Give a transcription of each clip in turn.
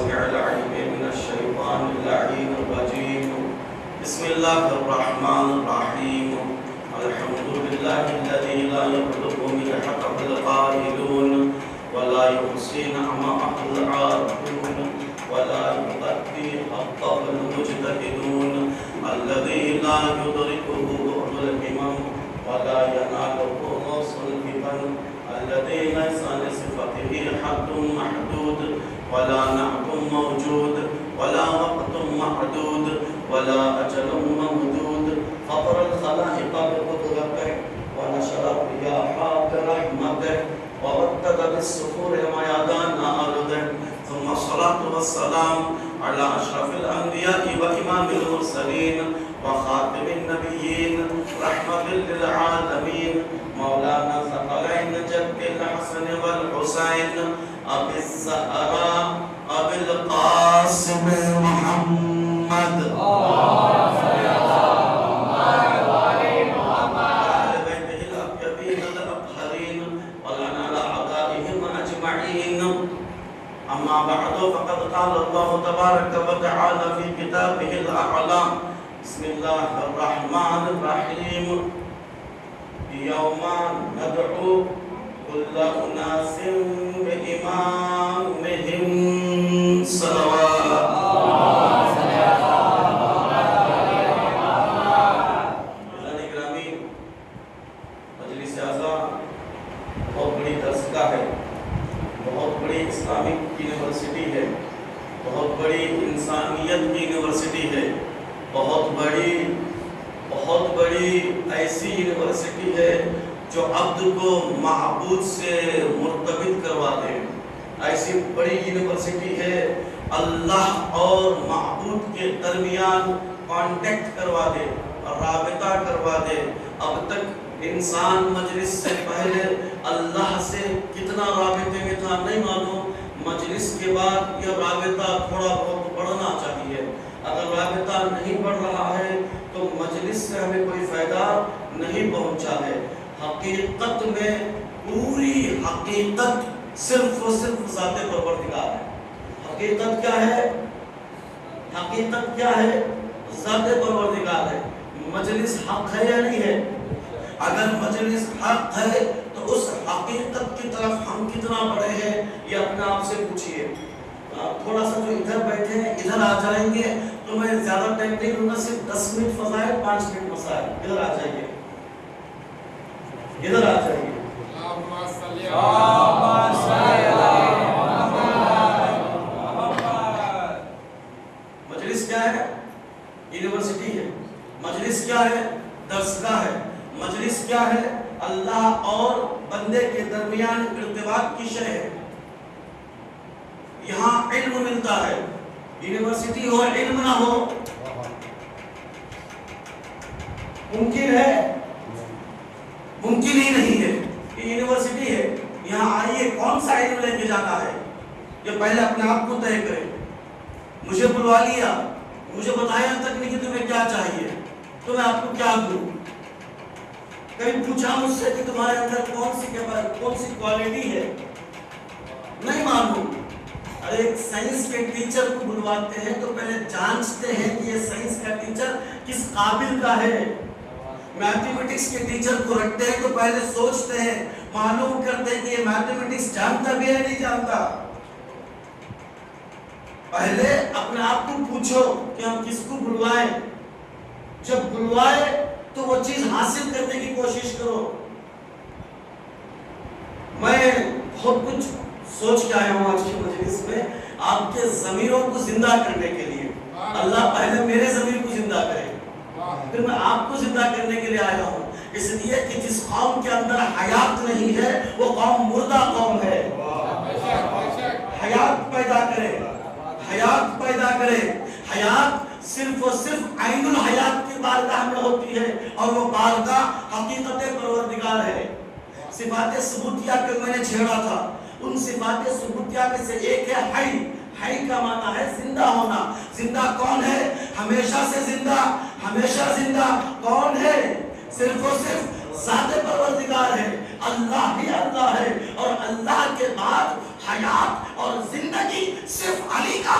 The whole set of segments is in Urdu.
السميع العليم من الشيطان اللعين الرجيم. بسم الله الرحمن الرحيم. الحمد لله الذي لا يبلغ مدحته القائلون ولا يحصي نعمه العارفون ولا يؤدي حقه المجتهدون، الذي لا يدركه بعد الهمم ولا يناله غوص الفتن، الذي ليس لصفته حد محدود ولا نعت موجود ولا وقت معدود ولا أجل ممدود، فطر الخلائق بقدرته ونشر الرياح برحمته وردد بالسفور ميادان أرضه، ثم الصلاة والسلام على أشرف الأنبياء وإمام المرسلين وخاتم النبيين رحمة للعالمين، مولانا ثقلين جد الحسن والحسين أبي الزهراء أبي القاسم محمد وآل بيته الأطيبين الأطهرين ولنا على أعدائهم أجمعين. أما بعد، فقد قال الله تبارك وتعالى في كتابه الأعلى: بسم الله الرحمن الرحيم. يوم ندعو كل أناس بإمامهم صلوات. مجلس اعزا بہت بڑی درسگاہ ہے، بہت بڑی اسلامک یونیورسٹی ہے، بہت بڑی انسانیت کی یونیورسٹی ہے، بہت بڑی ایسی یونیورسٹی ہے جو عبد کو معبود سے مرتبط کروا دے. ایسی بڑی یونیورسٹی ہے اللہ اور معبود کے درمیان کانٹیکٹ کروا دے، رابطہ کروا دے. اب تک انسان مجلس سے پہلے اللہ سے کتنا رابطے میں تھا نہیں معلوم، مجلس کے بعد یہ رابطہ تھوڑا بہت بڑھنا چاہیے. اگر رابطہ نہیں بڑھ رہا ہے تو مجلس سے ہمیں کوئی فائدہ نہیں پہنچا ہے. حقیقت میں پوری حقیقت صرف و صرف ذات پروردگار ہے. حقیقت کیا ہے؟ حقیقت کیا ہے؟ ذات پروردگار ہے. مجلس حق ہے یا نہیں ہے؟ اگر مجلس حق ہے تو اس حقیقت کی طرف ہم کتنا بڑے ہیں یہ اپنے آپ سے پوچھئے. تھوڑا سا جو ادھر بیٹھے ہیں ادھر آ جائیں گے تو میں زیادہ ٹائم نہیں لوں گا، صرف 10 منٹ فضائل 5 منٹ مسائل. ادھر آ جائیے، ادھر آ جائیے. مجلس کیا ہے؟ یونیورسٹی ہے. مجلس کیا ہے؟ درسگاہ ہے. مجلس کیا ہے؟ اللہ اور بندے کے درمیان ارتباط کی شے ہے. یہاں علم ملتا ہے. یونیورسٹی ہو علم نہ ہو ممکن ہے؟ ممکن ہی نہیں ہے. یہ یونیورسٹی ہے، یہاں آئیے کون سا علم لے کے جانا ہے یہ پہلے اپنے آپ کو طے کرے. مجھے بلوا لیا، مجھے بتایا تک نہیں کہ تمہیں کیا چاہیے تو میں آپ کو کیا دوں. کبھی پوچھا مجھ سے کہ تمہارے اندر کون سی کوالٹی ہے؟ نہیں معلوم. ایک سائنس کے ٹیچر کو بلواتے ہیں تو پہلے جانچتے ہیں کہ یہ سائنس کا ٹیچر کس قابل کا ہے. میتھمیٹکس کے ٹیچر کو رکھتے ہیں تو پہلے سوچتے ہیں، معلوم کرتے ہیں کہ یہ میتھمیٹکس جانتا بھی ہے نہیں جانتا. پہلے اپنے آپ کو پوچھو کہ ہم کس کو بلوائیں. جب بلوائے تو وہ چیز حاصل کرنے کی کوشش کرو. میں بہت کچھ سوچ کے آیا ہوں آج کی مجلس میں آپ کے ضمیروں کو زندہ کرنے کے لیے. اللہ پہلے میرے ضمیر کو زندہ کرے، پھر میں آپ کو زندہ کرنے کے لیے آیا ہوں. اس لیے کہ جس قوم کے اندر حیات نہیں ہے وہ قوم مردہ قوم ہے. حیات پیدا کرے، حیات پیدا کرے. حیات صرف و صرف عین الحیات کی بارگاہ میں ہوتی ہے اور وہ بارگاہ حقیقت پروردگار ہے. صفات ثبوتیہ کو میں نے چھیڑا تھا. ان صفات ثبوتیہ میں سے ایک ہے حی. حی کا معنی ہے زندہ ہونا. زندہ کون ہے؟ ہمیشہ سے زندہ. ہمیشہ زندہ کون ہے؟ صرف و صرف ذات پروردگار ہے. اللہ ہی اللہ ہے اور اللہ کے بعد حیات اور زندگی صرف علی کا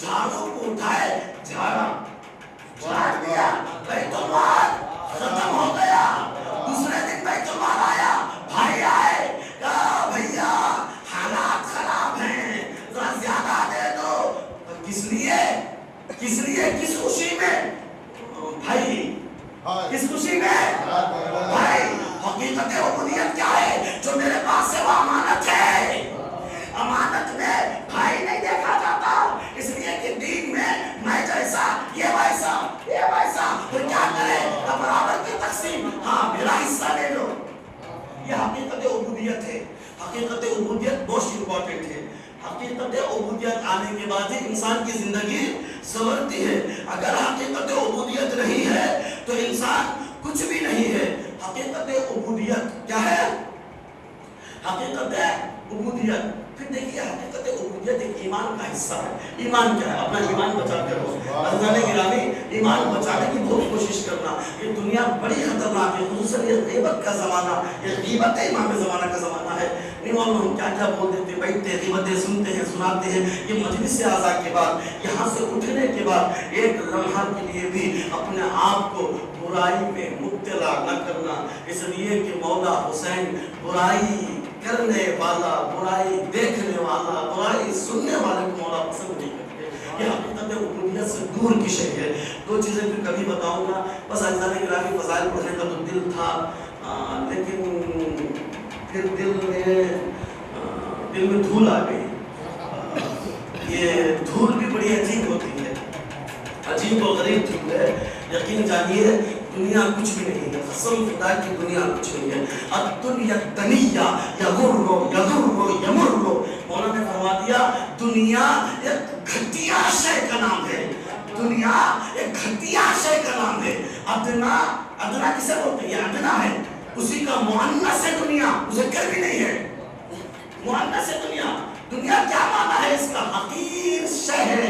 جھاڑو کو اٹھائے, جھاڑ دیا, بیت المال ختم ہو گیا. دوسرے دن بیت المال آیا, بھائی آئے, کہا بھیا حالات خراب ہیں, ذرا زیادہ دے دو. کس لیے, کس خوشی میں بھائی, کس خوشی میں بھائی؟ حقیقت عبودیت کیا ہے؟ جو میرے پاس سے وہ امانت ہے. امانت میں بھائی نہیں دیکھا جاتا, اس لیے کہ دین میں جیسا یہ ویسا تو کیا کرے, برابر کی تقسیم, ہاں میرا حصہ لے لو. یہ حقیقت عبودیت ہے. حقیقت عبودیت بہت امپورٹنٹ ہے. حقیقت عبودیت آنے کے بعد ہی انسان کی زندگی سنورتی ہے. اگر حقیقت عبودیت نہیں ہے تو انسان کچھ بھی نہیں ہے. حقیقت عبودیت کیا ہے؟ حقیقت عبودیت, پھر دیکھیے حقیقت عبودیت ایک ایمان کا حصہ ہے. ایمان کیا ہے؟ اپنا ایمان بچا کر رہو. عزیزان گرامی, ایمان بچانے کی بہت کوشش کرنا. یہ دنیا بڑی خطرناک ہے, خصوصاً یہ غیبت کا زمانہ, یہ غیبت امام زمانہ کا زمانہ ہے. نہیں معلوم ہم کیا بول دیتے, بیٹھتے غیبتیں سنتے ہیں, سناتے ہیں. یہ مجلس اعضاء کے بعد, یہاں سے اٹھنے کے بعد ایک لمحہ کے لیے بھی اپنے آپ کو برائی میں مبتلا نہ کرنا. اس لیے کہ مولا حسین برائی کرنے والا, برائی دیکھنے والا, برائی سننے والے کو مولا پسند نہیں کرتے. یہ حقیقت عبودیت سے دور کی شے ہے. دو چیزیں پھر کبھی بتاؤں گا. بس عزیزان گرامی فضائل پڑھنے کا تو دل تھا, لیکن پھر دل میں دھول آ گئی. یہ دھول بھی بڑی عجیب ہوتی ہے, عجیب و غریب دھول ہے. یقین جانیے دنیا کچھ بھی نہیں ہے, قسم خدا کی دنیا کچھ نہیں ہے. الدنیا دنیا یمر. مولانا نے فرما دیا دنیا ایک گھٹیا شے کا نام ہے. دنیا ایک گھٹیا شے کا نام ہے. ادنا کسے بولتے ہیں؟ یہ ادنا ہے, اسی کا مؤنث ہے دنیا, مذکر بھی نہیں ہے, مؤنث ہے دنیا. دنیا کیا معنی ہے اس کا؟ حقیر شے ہے.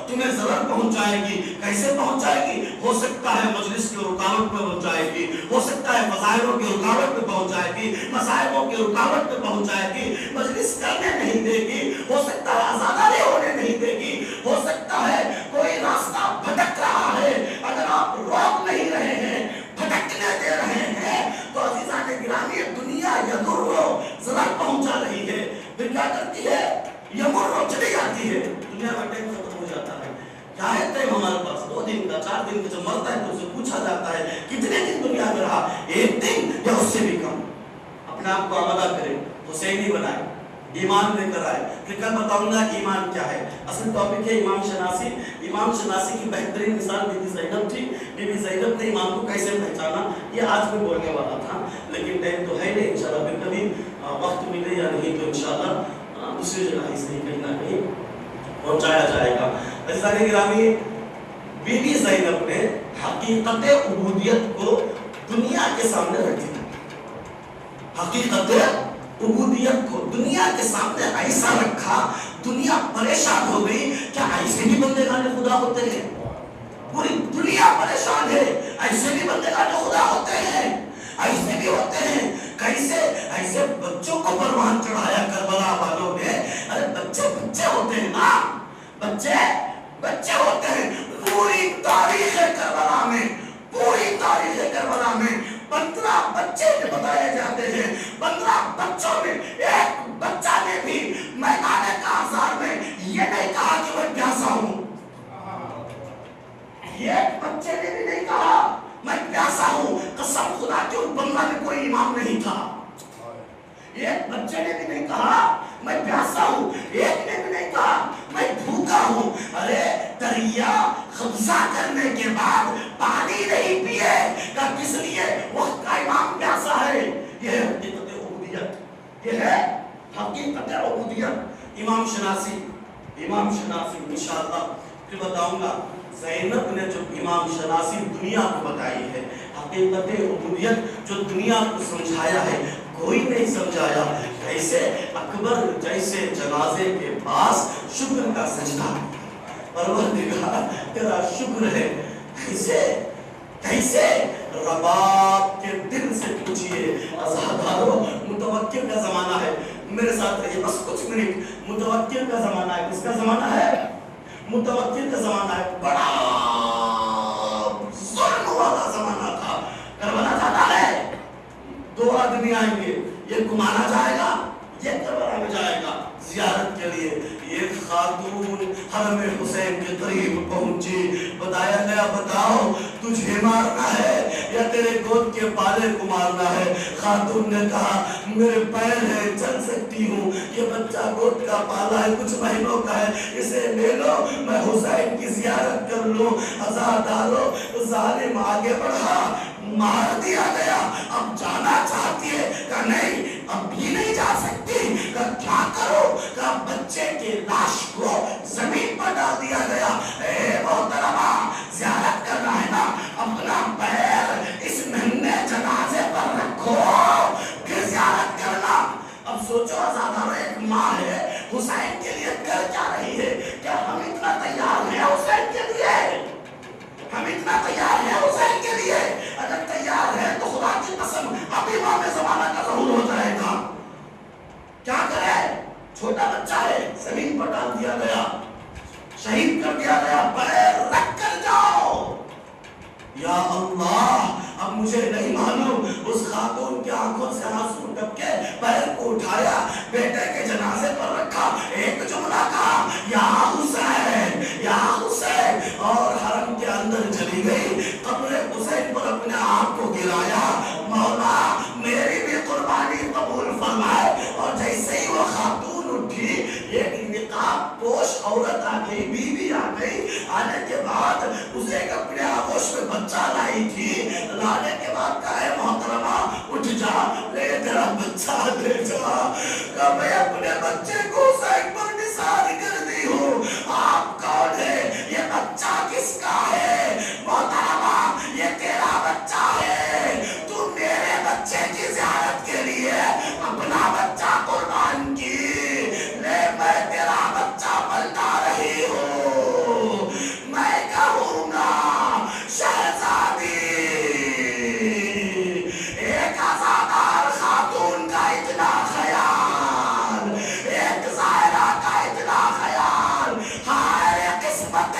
تمہیں ضرر پہنچائے گی. کیسے پہنچائے گی؟ ہو سکتا ہے مجلس کی رکاوٹ میں پہنچائے گی, ہو سکتا ہے فضائلوں کی رکاوٹ میں پہنچائے گی, مصائبوں کی رکاوٹ میں پہنچائے گی, مجلس کرنے نہیں دے گی, ہو سکتا ہے آزاداری ہونے نہیں دے گی, ہو سکتا ہے کوئی راستہ بھٹک رہا ہے, اگر آپ روک نہیں رہے ہیں, بھٹکنے دے رہے ہیں, تو عزیزان گرامی دنیا ضرر پہنچا رہی ہے. پھر کیا کرتی ہے؟ یمر چلی جاتی ہے. دنیا کا ٹائم ختم ہو جاتا ہے. کیا ہے ٹائم ہمارے پاس؟ 2 دن کا, 4 دن کا. جب مرتا ہے تو اسے پوچھا جاتا ہے کتنے دن دنیا میں رہا, 1 دن یا اس سے بھی کم. اپنے آپ کو آمادہ کرے, حسینی بنائے, ایمان لے کر آئے. پھر کل بتاؤں گا ایمان کیا ہے. اصل ٹاپک ہے امام شناسی. امام شناسی کی بہترین مثال بی بی زینب تھی. بی بی زینب نے امام کو کیسے پہچانا, یہ آج میں بولنے والا تھا, لیکن ٹائم تو ہے نہیں. انشاءاللہ پھر کبھی وقت ملے یا نہیں تو انشاءاللہ دوسری جگہ ہی صحیح کہیں نہ کہیں پہنچایا جائے گا. عزیزان گرامی, بی بی زینب نے حقیقت عبودیت کو دنیا کے سامنے رکھ دیا. حقیقت عبودیت کو دنیا کے سامنے ایسا رکھا, دنیا پریشان ہو گئی. کیا ایسے بھی بندگان خدا ہوتے ہیں؟ پوری دنیا پریشان ہے. ایسے بھی بندگان خدا ہوتے ہیں, ایسے بھی ہوتے ہیں. کیسے؟ ایسے بچوں کو پروان چڑھایا کربلا والوں نے. ارے بچے ہوتے ہیں نا, بچے ہوتے ہیں. پوری تاریخ کربلا میں 15 بچے بتائے جاتے ہیں. 15 بچوں میں ایک بچہ نے بھی میدان کارزار میں یہ نہیں کہا کہ میں پیاسا ہوں. ایک بچے نے بھی نہیں کہا میں پیاسا ہوں. قسم خدا کی ان 15 میں کوئی امام نہیں تھا. ایک بچے نے بھی نہیں کہا میں پیاسا ہوں. ایک نے بھی نہیں کہا میں بھوکا ہوں. ارے دریا قبضہ کرنے کے بعد پانی نہیں پیے کہ کس لیے وقت کا امام پیاسا ہے. یہ ہے حقیقت عبودیت, یہ ہے حقیقت عبودیت. امام شناسی انشاءاللہ پھر بتاؤں گا. زینب نے جو امام شناسی دنیا کو بتائی ہے, حقیقت عبودیت جو دنیا کو سمجھایا ہے, کوئی نہیں سمجھایا. کیسے؟ اکبر جیسے جنازے کے پاس شکر کا سجدہ, پروردگار تیرا شکر ہے. کیسے رباب کے دل سے پوچھئے. عزادارو متوکل کا زمانہ ہے, میرے ساتھ رہیے بس کچھ منٹ. متوکل کا زمانہ ہے. کس کا زمانہ ہے؟ متوکل کا زمانہ ہے، بڑا ظلم والا زمانہ تھا. کربلا جاتا ہے، 2 آدمی آئیں گے، یہ گمانا جائے گا، یہ کربلا میں جائے گا زیارت کے لیے. یہ خاتون حرم حسین کے قریب پہنچی، بتایا گیا بتاؤ تجھے مارنا ہے یا تیرے گود کے پالے کو مارنا ہے؟ خاتون نے کہا میرے پیر ہے، چل سکتی ہوں، یہ بچہ گود کا پالا ہے، کچھ مہینوں کا ہے، اسے لے لو، میں حسین کی زیارت کر لوں. عزادارو ظالم آگے بڑھا، مار دیا گیا. اب جانا چاہتی ہے کہ نہیں اب بھی نہیں جا سکتی. کہ کیا کرو؟ کہ بچے کے لاش کو زمین پر ڈال دیا گیا. اے محترمہ زیارت کرنا ہے نا، اپنا پیر اس ننھے جنازے پر رکھو پھر زیارت کرنا. اب سوچو آزادارو، ایک ماں ہے حسین کے لیے کر کیا رہی ہے؟ کیا ہم اتنا تیار ہیں حسین کے لیے؟ ہم اتنا تیار ہیں حسین کے لیے؟ اگر تیار ہے تو خدا کی قسم ابھی امام زمانہ کا ظہور ہو جائے گا. کیا کرے؟ چھوٹا بچہ ہے، زمین پر ڈال دیا گیا، شہید کر دیا گیا. پیر رکھ کر جاؤ. یا اللہ، اب مجھے نہیں معلوم اس خاتون کی آنکھوں سے آنسو ٹپکے، پیر کو اٹھایا، بیٹے کے جنازے پر رکھا، ایک جملہ کہا یا حسین یا حسین، اور حرم کے اندر چلی گئی. قبر حسین پر اپنے آپ کو گرایا، مولا میری بھی قربانی قبول فرمائے. اور جیسے ہی وہ خاتون اٹھی، ایک نقاب پوش عورت آ گئی، بیوی آ گئی. آنے کے بعد اسے اپنے آغوش میں بچہ لائی تھی، لانے کے بعد کہا ہے محترمہ اٹھ جا، لے تیرا بچہ لے جا. کہ میں اپنے بچے کو حسین پر نثار کر دی ہوں. آپ کون ہے؟ یہ بچہ کس کا ہے؟ محترمہ یہ تیرا بچہ ہے. تو میرے بچے کی زیارت کے لیے اپنا بچہ قربان کی، لے میں تیرا بچہ پلتا رہی ہوں. میں کہوں گا شہزادی، ایک عزادار خاتون کا اتنا خیال، ایک زائرہ کا اتنا خیال، ہائے قسمت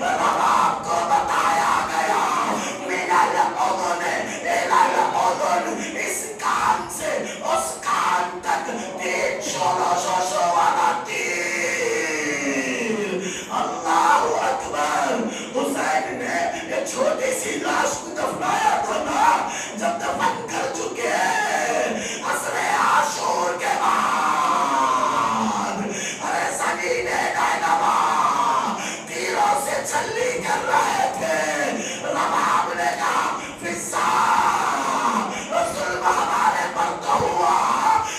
رباب کو بتایا گیا من الاذن الی الاذن، اس کان سے اس کان تک 3 شولو والا تیر. اللہ اکبر. حسین نے یہ چھوٹی سی لاش کو دفنایا تھا نا، جب دفن کر چکے عصر عاشور کے بعد، ارے زمین نینوا تیروں سے چھلی کر رہے تھے. رباب نے کہا فضا ظلم ہمارے پر تو ہوا،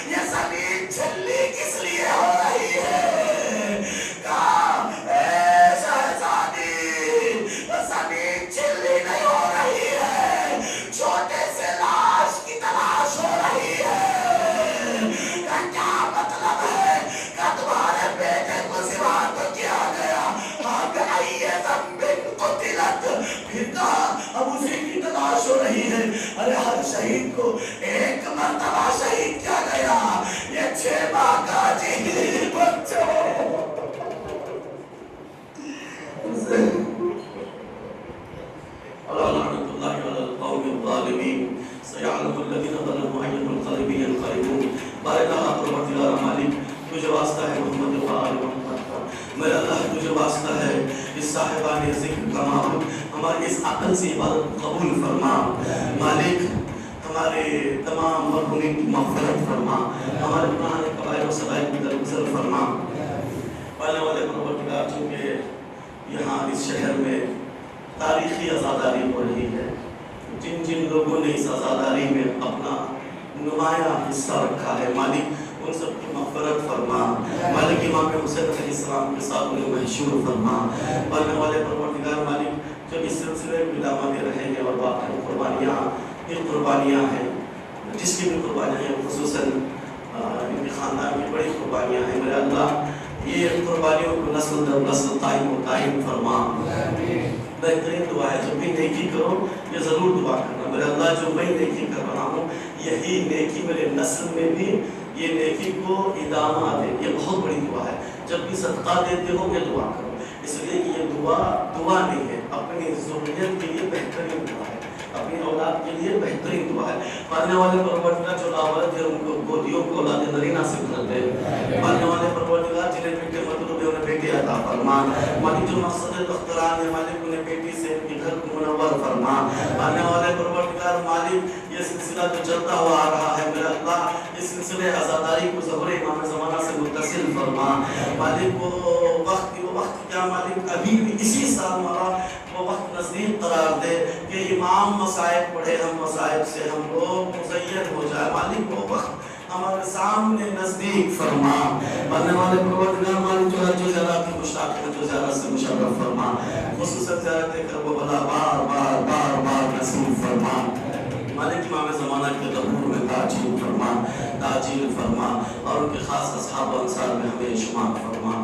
یہ زمین چھلی کس لیے ہو رہی ہے؟ کہا اے شہزادی زمین چھلی نہیں ہو رہی ہے، چھوٹے سے لاش کی تلاش ہو رہی ہے. کیا مطلب ہے؟ کہ تمہارے بیٹے کو ذبح تو کیا گیا، اب آئیے ذنب قتلت، پھر کہا اب اسی کی تلاش ہو رہی ہے. ارے ہر شہید کو ایک مرتبہ شہید کیا گیا، یہ 6 ماہ کا جی بچہ. لعنت اللہ علی القوم الظالمین، سیعلم الذین ظلموا ای القلب ینقلبون. بارک اللہ پروردگار مالک، تجھے واسطہ ہے محمد و آل محمد کا، میرا اللہ تجھے واسطہ ہے اس صاحبان ذکر کا معبود، ہماری اس عقل سے عبادت قبول فرما. مالک ہمارے تمام مرحومین کی مغفرت فرما، ہمارے پرانے قبائل و صغائر کی درگزر فرما. پالنے والے پروردگار چونکہ یہاں اس شہر میں تاریخی عزاداری ہو رہی ہے، جن جن لوگوں نے اس عزاداری میں اپنا نمایاں حصہ رکھا ہے، مالک ان سب کی مغفرت فرما. مالک امام حسین علیہ السلام کے ساتھ انہیں محشور فرما. پالنے والے پروردگار مالک جب اس سلسلے میں ادامہ دے رہے ہیں اور باقی قربانیاں یہ قربانیاں ہیں، جس کی بھی قربانیاں ہیں، خصوصاً ان کے خاندان کی بڑی قربانیاں ہیں، میرے اللہ یہ قربانیوں کو نسل در نسل قائم و قائم فرما. بہترین دعا ہے جب بھی نیکی کرو یہ ضرور دعا کرنا، میرے اللہ جو میں نیکی کر رہا ہوں یہی نیکی میرے نسل میں بھی یہ نیکی کو ادامہ دے. یہ بہت بڑی دعا ہے. جب بھی صدقہ دیتے ہو یہ دعا کرو، اس لیے کہ یہ دعا نہیں ہے، اپنی ذریت کے لیے بہترین دعا ہے، اپنی اولاد کے لیے بہترین دعا ہے۔ پالنے والے پروردگار جو لاولد ہے ان کو گودیوں کو اولاد نری نصیب کرتے ہیں، پالنے والے پروردگار جنہیں بیٹے مطلوب ہے انہیں بیٹے عطا فرما، مالک جو مقصد اختران ہے مالک انہیں بیٹی سے ان کے گھر کو منور فرما، پالنے والے پروردگار مالک یہ سلسلہ جو چلتا ہوا آ رہا ہے میرا اللہ اس سلسلے عزاداری کو ظہور امام زمانہ سے متصل فرما، مالک وہ وقت کیا مالک ابھی بھی اسی سال والا وہ وقت نزدیک قرار دے کہ امام مصائب پڑھے، ہم مصائب سے ہم لوگ مزین ہو جائے، مالک وہ وقت ہمارے سامنے نزدیک فرما، پڑھنے والے پروردگار مالک جو زیارت کی مشتاق ہیں جو زیارت سے مشرف فرما، خصوصاً زیارت کربلا بار بار بار بار نصیب فرما، مالک امام زمانہ کے قبور میں تاجیل فرما اور ان کے خاص اصحاب و انصار میں ہمیں شمار فرما،